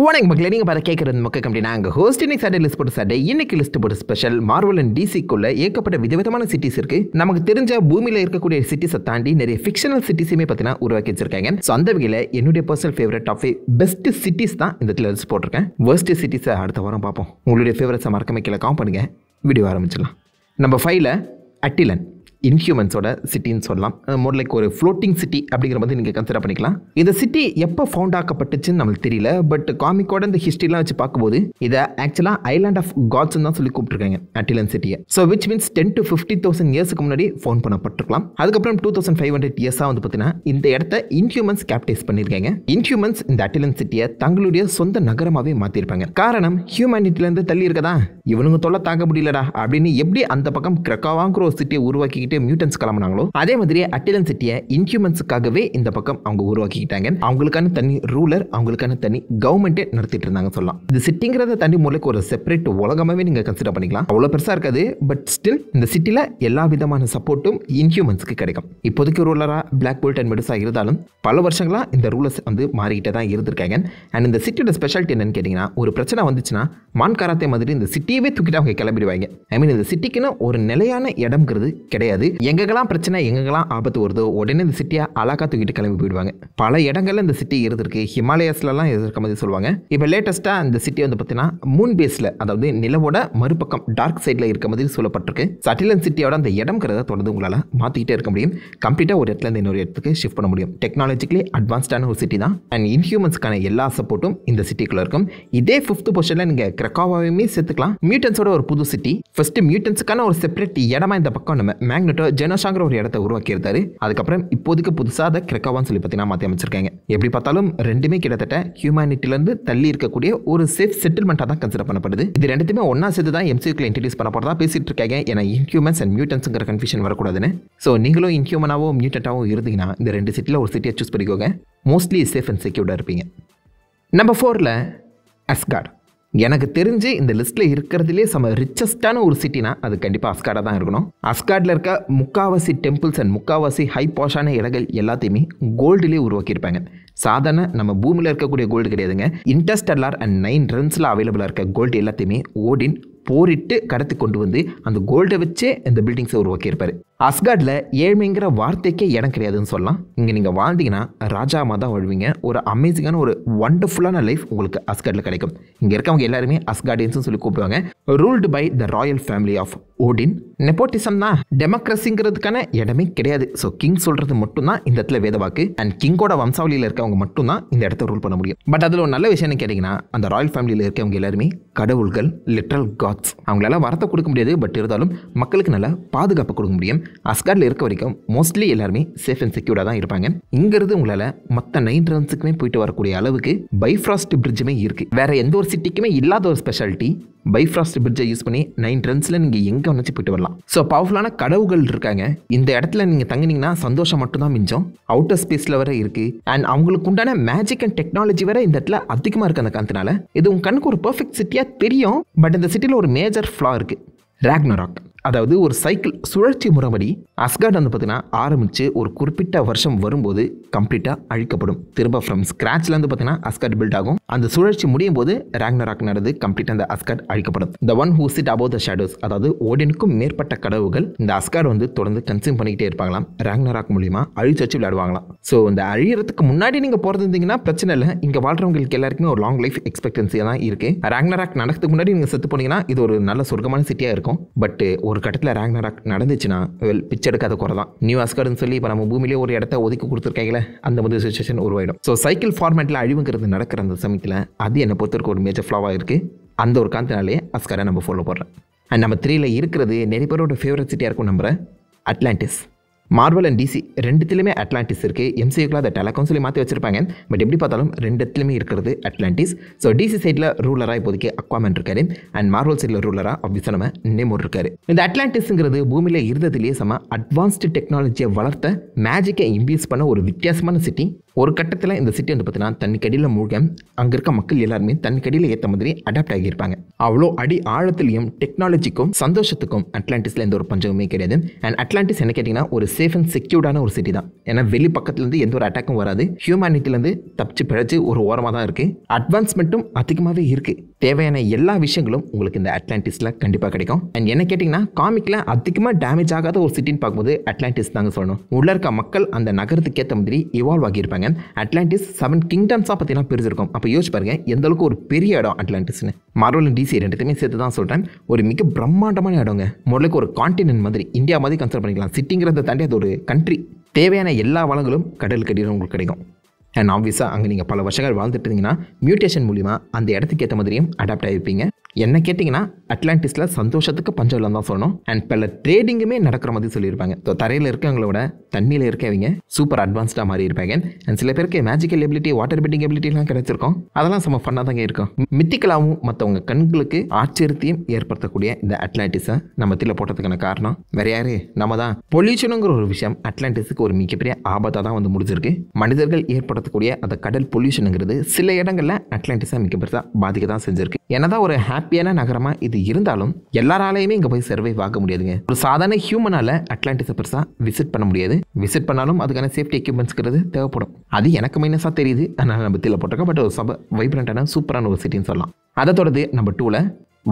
வணக்கம் மக்களே, நீங்கள் பார்த்து கேட்குறது மக்கள் கம்பெனி. நாங்கள் ஹோஸ்ட் இன்னைக்கு சாட்டர்டே லிஸ்ட் போட்டு சாட்டர்டே இன்னைக்கு லிஸ்ட் போட்டு ஸ்பெஷல் மார்வல் அண்ட் டிசிக்குள்ள ஏகப்பட்ட விதவிதமான சிட்டிஸ் இருக்கு. நமக்கு தெரிஞ்ச பூமியில் இருக்கக்கூடிய சிட்டிஸை தாண்டி நிறைய ஃபிக்ஷனல் சிட்டிஸுமே பார்த்தீங்கன்னா உருவாக்கி வச்சிருக்காங்க. ஸோ அந்த வகையில் என்னுடைய personal favourite of best cities தான் இந்த லிஸ்ட் போட்டிருக்கேன். வேர்ஸ்ட் சிட்டிஸை அடுத்த வாரம் பார்ப்போம். உங்களுடைய ஃபேவரட்ஸை மறக்காம கீழே கமெண்ட் பண்ணுங்க. வீடியோ ஆரம்பிச்சிடலாம். நம்பர் 5ல அட்டிலன், இன்ஹியூமன்ஸோட சிட்டின்னு சொல்லலாம். மோர் லைக் ஒரு ஃப்ளோட்டிங் சிட்டி அப்படிங்கிற மாதிரி நீங்கள் கன்சிடர் பண்ணிக்கலாம். இந்த சிட்டி எப்போ ஃபவுண்ட் ஆக்கப்பட்டுச்சுன்னு நம்மளுக்கு தெரியல. பட் காமிக்கோட இந்த ஹிஸ்ட்ரிலாம் வச்சு பார்க்கும்போது இதை ஆக்சுவலாக ஐலாண்ட் ஆஃப் காட்ஸ் தான் சொல்லி கூப்பிட்டுருக்காங்க அட்டிலன் சிட்டியை. ஸோ விச் மீன்ஸ் 10 to 50,000 இயர்ஸ்க்கு முன்னாடி ஃபவுண்ட் பண்ணப்பட்டிருக்கலாம். அதுக்கப்புறம் 2500 இயர்ஸாக வந்து பார்த்தீங்கன்னா இந்த இடத்த இன்ஹியூமன்ஸ் கேப்டைஸ் பண்ணியிருக்காங்க. இன்ஹியூமன்ஸ் இந்த அட்டிலன் சிட்டியை தங்களுடைய சொந்த நகரமாகவே மாற்றிருப்பாங்க. காரணம் ஹியூமனிட்டிலேருந்து தள்ளி இருக்கதா, இவனுங்க தொல்லை தாங்க முடியலடா அப்படின்னு எப்படி அந்த பக்கம் கிரக்காவாங்கிற ஒரு சிட்டியை உருவாக்கிக்கிட்டு மியூட்டன்ஸ் கிளம்பினாங்களோ அதே மாதிரி அட்டிலன் சிட்டியை இன்ஹியூமன்ஸுக்காகவே இந்த பக்கம் அவங்க உருவாக்கிக்கிட்டாங்க. அவங்களுக்கான தனி ரூலர், அவங்களுக்கான தனி கவர்மெண்ட்டே நடத்திட்டு இருந்தாங்க சொல்லலாம். இது சிட்டிங்கிறத தனி மூலைக்கு ஒரு செப்பரேட் உலகமாவே நீங்க கன்சிடர் பண்ணிக்கலாம். அவ்வளவு பெருசா இருக்காது. பட் ஸ்டில் இந்த சிட்டில எல்லா விதமான சப்போர்ட்டும் இன்ஹியூமன்ஸ்க்கு கிடைக்கும். இப்போதைக்கு ரூலரா பிளாக் போல்ட் அண்ட் மெடுஸா இருந்தாலும் பல வருஷங்களா இந்த ரூலர்ஸ் வந்து மாறிக்கிட்டே தான் இருந்திருக்காங்க. அண்ட் இந்த சிட்டியோட ஸ்பெஷாலிட்டி என்னன்னு கேட்டீங்கன்னா, ஒரு பிரச்சனை வந்துச்சுன்னா மான் காராத்தே மாதிரி இந்த சிட்டியவே தூக்கிட்டு அவங்க கிளம்பிடுவாங்க. ஐ மீன் இந்த சிட்டிக்குன்னு ஒரு நிலையான இடம்ங்கிறது கிடையாது. எங்கெல்லாம் பிரச்சனை, எங்கெல்லாம் ஆபத்து வருதோ உடனே இந்த சிட்டியை அழகா தூக்கிட்டு கிளம்பி போயிடுவாங்க. பல இடங்கள்ல இந்த சிட்டி இருந்திருக்கு. ஹிமாலயஸ்லாம் இருக்க மாதிரி சொல்லுவாங்க. இப்போ லேட்டஸ்டா இந்த சிட்டி வந்து பார்த்தீங்கன்னா மூன் பேஸ்ல, அதாவது நிலவோட மறுபக்கம் டார்க் சைட்ல இருக்க மாதிரி சொல்லப்பட்டிருக்கு. அட்டிலன் சிட்டியோட அந்த இடம்ங்கிறத தொடர்ந்து உங்களால் மாற்றிக்கிட்டே இருக்க முடியும். கம்ப்ளீட்டாக ஒரு இடத்துல இருந்து இன்னொரு இடத்துக்கு ஷிஃப்ட் பண்ண முடியும். டெக்னாலஜிக்கலி அட்வான்ஸ்டான ஒரு சிட்டி தான். அண்ட் இன்ஹியூமன்ஸ்க்கான எல்லா சப்போர்ட்டும் இந்த சிட்டிக்குள்ள இருக்கும். இதே 5th பொசிஷன்ல நீங்க கிரக்காவாவையுமே சேர்த்துக்கலாம். மியூட்டன்ஸோட ஒரு புது சிட்டி. ஃபர்ஸ்ட் மியூட்டன்ஸுக்கான ஒரு செப்பரேட் இடமா இந்த பக்கம் நம்ம மேக்னெட்டோ ஜெனோஷாங்கிற ஒரு இடத்தை உருவாக்கி இருந்தாரு. அதுக்கப்புறம் இப்போதைக்கு புதுசாக அதை கிரக்காவான்னு சொல்லி பார்த்தீங்கன்னா மாற்றி அமைச்சிருக்காங்க. எப்படி பார்த்தாலும் ரெண்டுமே கிட்டத்தட்ட ஹியூமனிட்டிலேருந்து தள்ளி இருக்கக்கூடிய ஒரு சேஃப் செட்டில்மெண்ட்டாக தான் கன்சிடர் பண்ணப்படுது. இது ரெண்டுமே ஒன்னா சேர்த்து தான் எம்சியூக்குள்ள இன்ட்ரடியூஸ் பண்ண போறதா பேசிட்டு இருக்காங்க. ஏன்னா இன்ஹியூமன்ஸ் அண்ட் மியூட்டன்ஸ்ங்கிற கன்ஃபியூஷன் வரக்கூடாதுன்னு. ஸோ நீங்களும் இன்ஹியூமனாவோ மியூட்டன்ட்டாவோ இருந்தீங்கன்னா இந்த ரெண்டு சிட்டியில் ஒரு சிட்டியை சூஸ் பண்ணிக்கோங்க. மோஸ்ட்லி சேஃப் அண்ட் செக்யூர்டாக இருப்பீங்க. நம்பர் 4ல அஸ்கார்ட். எனக்கு தெரிஞ்சு இந்த லிஸ்ட்டில் இருக்கிறதுலே செம ரிச்சஸ்டான ஒரு சிட்டினா அது கண்டிப்பாக அஸ்கார்டாக தான் இருக்கணும். அஸ்கார்டில் இருக்க முக்காவாசி டெம்பிள்ஸ் அண்ட் முக்காவாசி ஹை பாஷான இடங்கள் எல்லாத்தையுமே கோல்டுலேயே உருவாக்கியிருப்பாங்க. சாதாரண நம்ம பூமியில் இருக்கக்கூடிய கோல்டு கிடையாதுங்க. இன்டர்ஸ்டெல்லார் அண்ட் 9 ரன்ஸில் அவைலபிளாக இருக்க கோல்டு எல்லாத்தையுமே ஓடின் போரிட்டு கடத்தி கொண்டு வந்து அந்த கோல்டை வச்சே இந்த பில்டிங்ஸை உருவாக்கியிருப்பாரு. அஸ்கார்டில் ஏழ்மைங்கிற வார்த்தைக்கே இடம் கிடையாதுன்னு சொல்லலாம். இங்கே நீங்கள் வாழ்ந்தீங்கன்னா ராஜாமா தான் வாழ்வீங்க. ஒரு அமேசிங்கான ஒரு வண்டர்ஃபுல்லான லைஃப் உங்களுக்கு அஸ்கார்டில் கிடைக்கும். இங்கே இருக்கவங்க எல்லாருமே அஸ்கார்டியன்ஸ் சொல்லி கூப்பிடுவாங்க. Ruled by the royal family of Odin. Nepotism தான். டெமோக்ரஸிங்கிறதுக்கான இடமே கிடையாது. ஸோ கிங் சொல்கிறது மட்டும்தான் இந்த இடத்துல வேதவாக்கு. அண்ட் கிங்கோட வம்சாவளியில் இருக்கவங்க மட்டும்தான் இந்த இடத்த ரூல் பண்ண முடியும். பட் அதில் ஒரு நல்ல விஷயம் கேட்டிங்கன்னா, அந்த ராயல் ஃபேமிலியில் இருக்கவங்க எல்லாருமே கடவுள்கள், லிட்ரல் காட்ஸ். அவங்களால வரத்தை கொடுக்க முடியாது. பட் இருந்தாலும் மக்களுக்கு நல்ல பாதுகாப்பு கொடுக்க முடியும். அஸ்கார்டில் இருக்க வரைக்கும் மோஸ்ட்லி எல்லாருமே சேஃப் அண்ட் செக்யூர்டாக தான் இருப்பாங்க. இங்கிருந்து உங்களால் மற்ற 9 ரன்ஸுக்குமே போயிட்டு வரக்கூடிய அளவுக்கு பைஃப்ராஸ்ட் பிரிட்ஜுமே இருக்குது. வேற எந்த ஒரு சிட்டிக்குமே இல்லாத ஒரு ஸ்பெஷாலிட்டி. பைஃப்ராஸ்ட் பிரிட்ஜை யூஸ் பண்ணி 9 ரன்ஸில் நீங்கள் எங்கே வச்சு போயிட்டு வரலாம். ஸோ பவர்ஃபுல்லான கடவுள்கள் இருக்காங்க. இந்த இடத்துல நீங்கள் தங்கினீங்கன்னா சந்தோஷம் மட்டும்தான் மிஞ்சம். அவுட்டர் ஸ்பேஸில் வர இருக்குது. அண்ட் அவங்களுக்கு உண்டான மேஜிக் அண்ட் டெக்னாலஜி வேற இந்த இடத்துல அதிகமாக இருக்குது. அந்த காரணத்தினால இது உங்கள் கண்ணுக்கு ஒரு பர்ஃபெக்ட் சிட்டியாக தெரியும். பட் இந்த சிட்டியில் ஒரு மேஜர் ஃப்ளா இருக்குது. ராக்னராக், அதாவது ஒரு சைக்கிள் சுழற்சி முறைப்படி அஸ்கார்ட் வந்து பார்த்தீங்கன்னா ஆரம்பித்து ஒரு குறிப்பிட்ட வருஷம் வரும்போது கம்ப்ளீட்டாக அழிக்கப்படும். திரும்ப ஃப்ரம் ஸ்க்ராட்ச்லேருந்து பார்த்தீங்கன்னா அஸ்கார்ட் பில்ட் ஆகும். அந்த சுழற்சி முடியும் போது ராக்னராக் நடந்து கம்ப்ளீட்டாக அந்த அஸ்கார்ட் அழிக்கப்படும். The one who sit above the shadows, அதாவது ஓடினுக்கும் மேற்பட்ட கடவுள்கள் இந்த அஸ்கார்ட் வந்து தொடர்ந்து கன்சியூம் பண்ணிக்கிட்டே இருப்பாங்களாம். ராக்னராக் மூலியமா அழிச்சு வச்சு விளையாடுவாங்களாம். ஸோ இந்த அழியறதுக்கு முன்னாடி நீங்கள் பிறந்திருந்தீங்கன்னா பிரச்சனை இல்லை. இங்கே வாழ்றவங்களுக்கு எல்லாருக்குமே ஒரு லாங் லைஃப் எக்ஸ்பெக்டன்சியாக தான் இருக்குது. ராக்னராக் நடக்கிறதுக்கு முன்னாடி நீங்கள் செத்து போனீங்கன்னா இது ஒரு நல்ல சொர்க்கமான சிட்டியாக இருக்கும். பட் ஒரு கட்டத்தில் ராக்னராக் நடந்துச்சுன்னா பிச்சை எடுக்காத குறை தான். நியூ அஸ்கார்ட்னு சொல்லி இப்போ நம்ம பூமியிலே ஒரு இடத்த ஒதுக்கி கொடுத்துருக்காங்களே, அந்த மாதிரி சுச்சுவேஷன் உருவாயிடும். ஸோ சைக்கிள் ஃபார்மேட்டில் அழிவுங்கிறது நடக்கிற அந்த சமயத்தில் அது என்னை பொறுத்தவரைக்கும் ஒரு மேஜர் ஃப்ளாவாக இருக்குது. அந்த ஒரு காரணத்தினாலே அஸ்காரை நம்ம ஃபாலோ பண்ணுறேன். அண்ட் நம்ம 3ல இருக்கிறது நிறைய பேரோட ஃபேவரட் சிட்டியாக இருக்கும் நம்புகிறேன். அட்லாண்டிஸ். மார்வல் அண்ட் டிசி ரெண்டுத்திலுமே அட்லாண்டிஸ் இருக்குது. எம்சியூக்குள்ள அதை டெலகாம் சொல்லி மாற்றி வச்சிருப்பாங்க. பட் எப்படி பார்த்தாலும் ரெண்டுத்துலையுமே இருக்கிறது அட்லாண்டிஸ். ஸோ டிசி சைடில் ரூலராக இப்போதைக்கு அக்வாமேன் இருக்காரு. அண்ட் மார்வல் சைடில் ரூலராக ஆப்வியஸாக நம்ம நேமோர் இருக்காரு. இந்த அட்லாண்டிஸ்ங்கிறது பூமியில் இருந்ததுலேயே செம அட்வான்ஸ்டு டெக்னாலஜியை வளர்த்த மேஜிக்கை இன்டியூஸ் பண்ண ஒரு வித்தியாசமான சிட்டி. ஒரு கட்டத்தில் இந்த சிட்டி வந்து பார்த்தீங்கன்னா தண்ணிக்கடியில் மூழ்க அங்கே இருக்க மக்கள் எல்லாருமே தண்ணிக்கடியில் ஏற்ற மாதிரி அடாப்ட் ஆகியிருப்பாங்க. அவ்வளோ அடி ஆழத்துலையும் டெக்னாலஜிக்கும் சந்தோஷத்துக்கும் அட்லாண்டிஸில் எந்த ஒரு பஞ்சமுமே கிடையாது. அண்ட் அட்லாண்டிஸ் என்ன கேட்டிங்கன்னா ஒரு சேஃப் அண்ட் செக்யூர்டான ஒரு சிட்டி தான். ஏன்னா வெளி பக்கத்துலேருந்து எந்த ஒரு அட்டாக்கும் வராது. ஹியூமனிட்டிலேருந்து தப்பிச்சு பிழைச்சி ஒரு ஓரமாக தான் இருக்குது. அட்வான்ஸ்மெண்ட்டும் அதிகமாகவே இருக்குது. தேவையான எல்லா விஷயங்களும் உங்களுக்கு இந்த அட்லாண்டிஸில் கண்டிப்பாக கிடைக்கும். அண்ட் என்ன கேட்டிங்கன்னா காமிக்கில் அதிகமாக டேமேஜ் ஆகாத ஒரு சிட்டின்னு பார்க்கும்போது அட்லாண்டிஸ் தாங்க சொல்லணும். உள்ள இருக்க மக்கள் அந்த நகரத்துக்கு ஏற்ற மாதிரி இவால்வ் ஆகியிருப்பாங்க. அட்லாண்டிஸ் 7 கிங்டம்ஸாக பார்த்தீங்கன்னா பிரிச்சிருக்கும். அப்போ யோசிச்சு பாருங்க எந்த அளவுக்கு ஒரு பெரிய இடம் அட்லாண்டிஸ்னு. மார்வல் அண்ட் DC ரெண்டுத்தையுமே சேர்த்து தான் சொல்கிறேன். ஒரு மிக பிரம்மாண்டமான இடங்க. முதலுக்கு ஒரு கான்டினென்ட் மாதிரி இந்தியா மாதிரி கன்சிடர் பண்ணிக்கலாம். சிட்டிங்கிறத தாண்டி அது ஒரு கண்ட்ரி. தேவையான எல்லா வளங்களும் கடலுக்கு அடியில் உங்களுக்கு கிடைக்கும். அண்ட் ஆப்வியஸாக அங்கே நீங்கள் பல வருஷங்கள் வாழ்ந்துட்டு இருந்தீங்கன்னா மியூட்டேஷன் மூலிமா அந்த இடத்துக்கு ஏற்ற மாதிரியும் அடாப்ட் ஆகிருப்பீங்க. என்ன கேட்டிங்கன்னா அட்லாண்டிஸில் சந்தோஷத்துக்கு பஞ்சம் இல்லைன்னு தான் சொல்லணும். அண்ட் பல ட்ரேடிங்குமே நடக்கிற மாதிரி சொல்லியிருப்பாங்க. ஸோ தரையில் இருக்கவங்களோட தண்ணியில் இருக்கவங்க சூப்பர் அட்வான்ஸ்டாக மாறி இருப்பாங்க. அண்ட் சில பேருக்கு மேஜிக்கல் எபிலிட்டி, வாட்டர் பெட்டிங் எபிலிட்டிலாம் கிடைச்சிருக்கும். அதெல்லாம் செம்ம ஃபன்னாக தாங்க இருக்கும். மித்திக்கலாகவும் மற்றவங்க கண்களுக்கு ஆச்சரியத்தையும் ஏற்படுத்தக்கூடிய இந்த அட்லாண்டிஸை நம்ம தில போட்டதுக்கான காரணம் வேற யாரு? நம்ம தான். பொல்யூஷனுங்கிற ஒரு விஷயம் அட்லாண்டிஸுக்கு ஒரு மிகப்பெரிய ஆபத்தாக தான் வந்து முடிஞ்சிருக்கு. மனிதர்கள் ஏற்படுத்தக்கூடிய அந்த கடல் பொல்யூஷனுங்கிறது சில இடங்களில் அட்லாண்டிஸை மிக பெருசாக பாதிக்க தான் செஞ்சிருக்கு. என்னதான் ஒரு ஹாப்பியான நகரமாக இது இருந்தாலும் எல்லாராலையுமே இங்கே போய் சர்வைவ் ஆக முடியாதுங்க. ஒரு சாதாரண ஹியூமனால் அட்லாண்டிஸை பெருசாக விசிட் பண்ண முடியாது. விசிட் பண்ணாலும் அதுக்கான சேஃப்டி எக்யூப்மெண்ட்ஸ்ங்கிறது தேவைப்படும். அது எனக்கு மைனஸாக தெரியுது. அதனால் நம்ம தில போட்டிருக்கோம். பட் ஒரு வைப்ரண்டான சூப்பரான ஒரு சிட்டின்னு சொல்லலாம். அதை தொடர்ந்து நம்பர் 2ல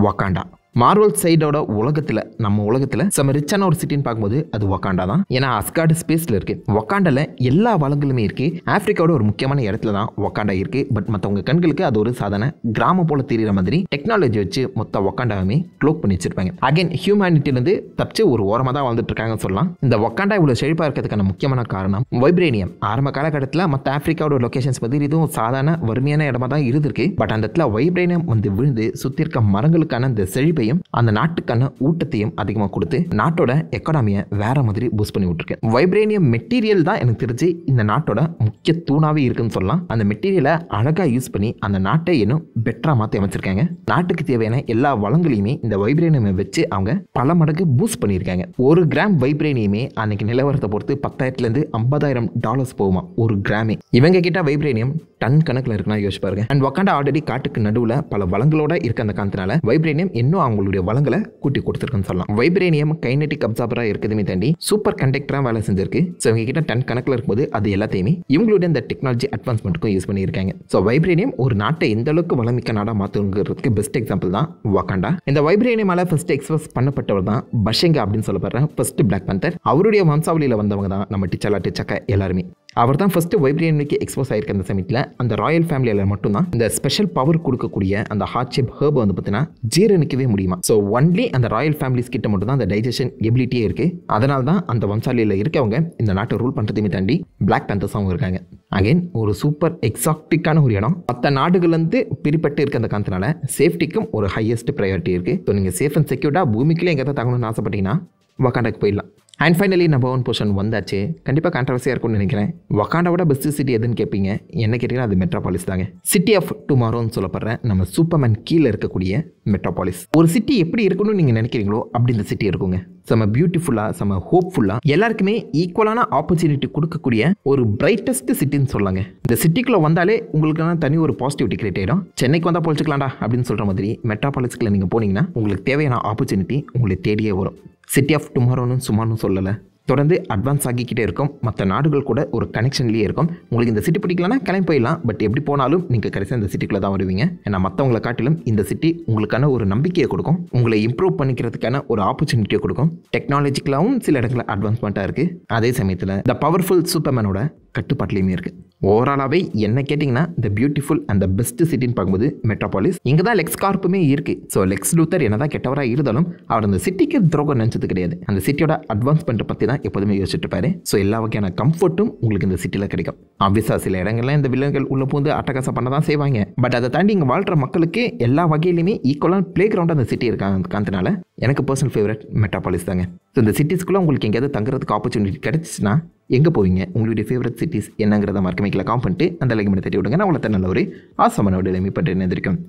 வக்காண்டா. மார்வல் சைடோட உலகத்தில் நம்ம உலகத்தில் செம்ம ரிச்சான ஒரு சிட்டின்னு பார்க்கும்போது அது வக்காண்டா தான். ஏன்னா அஸ்கார்டு ஸ்பேஸில் இருக்குது. வக்காண்டாவில் எல்லா வளங்களுமே இருக்குது. ஆஃப்ரிக்காவோட ஒரு முக்கியமான இடத்துல தான் வக்காண்டா இருக்குது. பட் மற்றவங்க கண்களுக்கு அது ஒரு சாதாரண கிராமம் போல தெரிகிற மாதிரி டெக்னாலஜி வச்சு மொத்த வக்காண்டாவுமே க்ளோக் பண்ணி வச்சிருப்பாங்க. அகைன் ஹியூமனிட்டிலேருந்து தப்பிச்சு ஒரு ஓரமாக தான் வாழ்ந்துட்டு இருக்காங்கன்னு சொல்லலாம். இந்த வக்காண்டா இவ்வளோ செழிப்பாக இருக்கிறதுக்கான முக்கியமான காரணம் வைப்ரேனியம். ஆரம்ப காலகட்டத்தில் மற்ற ஆஃப்ரிக்காவோட லொகேஷன்ஸ் பற்றி இதுவும் சாதாரண வறுமையான இடமா தான் இருந்திருக்கு. பட் அந்த இடத்துல வைப்ரேனியம் வந்து விழுந்து சுற்றி இருக்க மரங்களுக்கான அந்த செழிப்பை அந்த நாட்டுக்கான ஊட்டத்தையும் அதிகமாக கொடுத்து நாட்டோட எக்கானமியை வேற மாதிரி பூஸ்ட் பண்ணி விட்டுருக்கு. வைப்ரேனியம் மெட்டீரியல் தான் எனக்கு தெரிஞ்சு இந்த நாட்டோட முக்கிய தூணாவே இருக்குன்னு சொல்லலாம். அந்த மெட்டீரியலை அழகாக யூஸ் பண்ணி அந்த நாட்டை இன்னும் பெட்டரா மாற்றி அமைச்சிருக்காங்க. நாட்டுக்கு தேவையான எல்லா வளங்களையுமே இந்த வைப்ரேனியமை வச்சு அவங்க பல மடங்கு பூஸ்ட் பண்ணியிருக்காங்க. ஒரு கிராம் வைப்ரேனியமே அன்னைக்கு நிலவரத்தை பொறுத்து $10,000 $50,000 போகுமா ஒரு கிராமே. இவங்க கிட்ட வைப்ரேனியம் டன் கணக்கில் இருக்குன்னா யோசிச்சு பாருங்க. அண்ட் வக்காண்டா ஆல்ரெடி காட்டுக்கு நடுவில் பல வளங்களோட இருக்க அந்த காரணத்தினால வைப்ரேனியம் இன்னும் அவங்களுடைய வளங்களை கூட்டி கொடுத்துருக்குன்னு சொல்லலாம். வைப்ரேனியம் கைனெட்டிக் அப்சார்பரா இருக்குதுமே தாண்டி சூப்பர் கண்டக்டரா வேலை செஞ்சிருக்கு. ஸோ இவங்க கிட்ட டன் கணக்கில் இருக்கும்போது அது எல்லாத்தையுமே இவங்களுடைய இந்த டெக்னாலஜி அட்வான்ஸ்மெண்ட்டுக்கும் யூஸ் பண்ணியிருக்காங்க. ஸோ வைப்ரேனியம் ஒரு நாட்டை எந்த அளவுக்கு வளமிக்க நாடாக மாற்றுங்கிறதுக்கு பெஸ்ட் எக்ஸாம்பிள் தான் வக்காண்டா. இந்த வைப்ரேனியமால ஃபர்ஸ்ட் எக்ஸ்பிரஸ் பண்ணப்பட்டவர் தான் பஷெங்கா அப்படின்னு சொல்லப்படுற ஃபர்ஸ்ட் பிளாக் பேந்தர். அவருடைய வம்சாவளியில் வந்தவங்க தான் நம்ம டிச்சாலா டிச்சக்கா எல்லாருமே. அவர் தான் ஃபர்ஸ்ட் வைப்ரேனியனுக்கு எக்ஸ்போஸ் ஆயிருக்க அந்த சமயத்தில் அந்த ராயல் ஃபேமிலியில் மட்டும்தான் இந்த ஸ்பெஷல் பவர் கொடுக்கக்கூடிய அந்த ஹார்ட் ஷேப் ஹர்பை வந்து பார்த்தீங்கன்னா ஜீரணிக்கவே முடியுமா. ஸோ ஒன்லி அந்த ராயல் ஃபேமிலிஸ் கிட்ட மட்டும் தான் அந்த டைஜஷன் எபிலிட்டியே இருக்கு. அதனால தான் அந்த வம்சாவளியில் இருக்கவங்க இந்த நாட்டை ரூல் பண்ணுறதையுமே தாண்டி பிளாக் பேந்தர்ஸாகவும் இருக்காங்க. அகைன் ஒரு சூப்பர் எக்ஸாக்டிக்கான ஒரு இடம். மற்ற நாடுகள்லேருந்து பிரிப்பட்டு இருக்க அந்த காரணத்தினால சேஃப்டிக்கும் ஒரு ஹையஸ்ட் ப்ரையாரிட்டி இருக்குது. ஸோ நீங்கள் சேஃப் அண்ட் செக்யூர்டாக பூமிக்குள்ளே எங்கே தங்கணும்னு ஆசைப்பட்டீங்கன்னா வக்காண்டாக்கு போயிடலாம். அண்ட் ஃபைனலி நம்பர் 1 பொசிஷன் வந்தாச்சு. கண்டிப்பாக கான்ட்ரவர்சியாக இருக்கும்னு நினைக்கிறேன். வக்காண்டாவோட பெஸ்ட் சிட்டி எதுன்னு கேட்பீங்க. என்ன கேட்டிங்கன்னா அது மெட்ரோபாலிஸ் தாங்க. சிட்டி ஆஃப் டுமாரோன்னு சொல்லப்படுற நம்ம சூப்பர்மேன் கீழே இருக்கக்கூடிய மெட்ரோபாலிஸ். ஒரு சிட்டி எப்படி இருக்கணும்னு நீங்கள் நினைக்கிறீங்களோ அப்படி இந்த சிட்டி இருக்குங்க. செம்ம பியூட்டிஃபுல்லாக, செம்ம ஹோப்ஃபுல்லாக, எல்லாருக்குமே ஈக்குவலான ஆப்பர்ச்சுனிட்டி கொடுக்கக்கூடிய ஒரு பிரைட்டஸ்ட் சிட்டின்னு சொல்லாங்க. இந்த சிட்டிக்குள்ளே வந்தாலே உங்களுக்கான தனி ஒரு பாசிட்டிவிட்டி கிரியேட் ஆகிடும். சென்னைக்கு வந்தால் பொழிச்சிக்கலாம்டா அப்படின்னு சொல்கிற மாதிரி மெட்ரோபாலிஸ்க்குள்ள நீங்கள் போனீங்கன்னா உங்களுக்கு தேவையான ஆப்பர்ச்சுனிட்டி உங்களை தேடியே வரும். சிட்டி ஆஃப் டுமாரோன்னு சும்மானு சொல்லலை, தொடர்ந்து அட்வான்ஸ் ஆகிக்கிட்டே இருக்கும். மற்ற நாடுகள் கூட ஒரு கனெக்ஷன்லேயே இருக்கும். உங்களுக்கு இந்த சிட்டி பிடிக்கலன்னா கிளம்பி போயிடலாம். பட் எப்படி போனாலும் நீங்கள் கடைசியாக இந்த சிட்டிக்குள்ளே தான் வருவீங்க. ஏன்னா மற்றவங்களை காட்டிலும் இந்த சிட்டி உங்களுக்கான ஒரு நம்பிக்கையை கொடுக்கும். உங்களை இம்ப்ரூவ் பண்ணிக்கிறதுக்கான ஒரு ஆப்பர்ச்சுனிட்டியை கொடுக்கும். டெக்னாலஜிக்கலாகவும் சில இடங்களில் அட்வான்ஸ்மெண்ட்டாக இருக்குது. அதே சமயத்தில் த பவர்ஃபுல் சூப்பர்மேனோட கட்டுப்பாட்டிலையுமே இருக்குது. ஓவராலாகவே என்ன கேட்டிங்கன்னா the beautiful and the best சிட்டின்னு பார்க்கும்போது மெட்ரோபாலிஸ். இங்கே தான் லெக்ஸ் கார்ப்புமே இருக்குது. ஸோ லெக்ஸ் லூத்தர் என்ன தான் கெட்டவராக இருந்தாலும் அவர் அந்த சிட்டிக்கு துரோகம் நினச்சது கிடையாது. அந்த சிட்டியோட அட்வான்ஸ்மெண்ட்டை பற்றி தான் எப்போதுமே யோசிச்சுட்டு இருப்பாரு. ஸோ எல்லா வகையான கம்ஃபர்ட்டும் உங்களுக்கு இந்த சிட்டியில் கிடைக்கும். ஆப்வியஸாக சில இடங்கள்லாம் இந்த வில்லன்கள் உள்ள பூந்து அட்டகாசம் பண்ண தான் செய்வாங்க. பட் அதை தாண்டி இங்கே வாழ்கிற மக்களுக்கு எல்லா வகையிலுமே ஈக்குவலான பிளே கிரவுண்ட் அந்த சிட்டி இருக்காங்கனால எனக்கு பர்சனல் ஃபேவரட் மெட்ரோபாலிஸ் தாங்க. ஸோ இந்த சிட்டிஸ்க்குள்ளே உங்களுக்கு எங்கேயாவது தங்குறதுக்கு ஆப்பர்ச்சுனிட்டி கிடைச்சிச்சுன்னா எங்கே போவீங்க? உங்களுடைய ஃபேவரட் சிட்டிஸ் என்னங்கிறத மறக்காம காம் பண்ணிட்டு அந்த லைக் பண்ணி தட்டி விடுங்க. நான் உங்களை நல்ல ஒரு ஆசமான வீடியோ மீட் பண்ணுறேன்.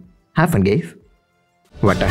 Have fun guys. வாட்டா.